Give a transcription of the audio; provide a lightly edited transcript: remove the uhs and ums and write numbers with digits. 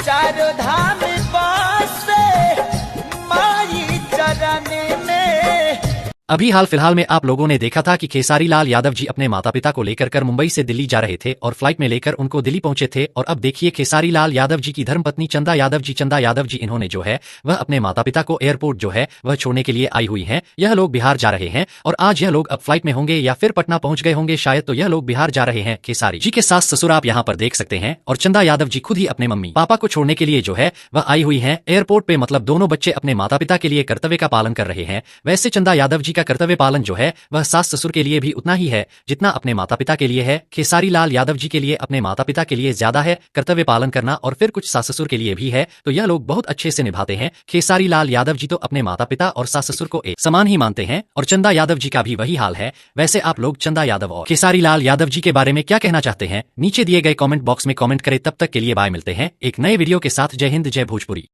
चारों धाम बसे माई चरण में। अभी हाल फिलहाल में आप लोगों ने देखा था कि खेसारी लाल यादव जी अपने माता पिता को लेकर कर मुंबई से दिल्ली जा रहे थे और फ्लाइट में लेकर उनको दिल्ली पहुंचे थे। और अब देखिए खेसारी लाल यादव जी की धर्मपत्नी चंदा यादव जी इन्होंने जो है वह अपने माता पिता को एयरपोर्ट जो है वह छोड़ने के लिए आई हुई हैं। यह लोग बिहार जा रहे हैं और आज यह लोग अब फ्लाइट में होंगे या फिर पटना पहुंच गए होंगे शायद, तो यह लोग बिहार जा रहे हैं। खेसारी जी के सास ससुर आप यहाँ पर देख सकते हैं और चंदा यादव जी खुद ही अपने मम्मी पापा को छोड़ने के लिए जो है वह आई हुई है एयरपोर्ट पे। मतलब दोनों बच्चे अपने माता पिता के लिए कर्तव्य का पालन कर रहे हैं। वैसे चंदा यादव जी का कर्तव्य पालन जो है वह सास ससुर के लिए भी उतना ही है जितना अपने माता पिता के लिए है। खेसारी लाल यादव जी के लिए अपने माता पिता के लिए ज्यादा है कर्तव्य पालन करना और फिर कुछ सास ससुर के लिए भी है, तो यह लोग बहुत अच्छे से निभाते हैं। खेसारी लाल यादव जी तो अपने माता पिता और सास ससुर को एक समान ही मानते हैं और चंदा यादव जी का भी वही हाल है। वैसे आप लोग चंदा यादव और खेसारी लाल यादव जी के बारे में क्या कहना चाहते हैं नीचे दिए गए कमेंट बॉक्स में कमेंट करें। तब तक के लिए बाय, मिलते हैं एक नए वीडियो के साथ। जय हिंद, जय भोजपुरी।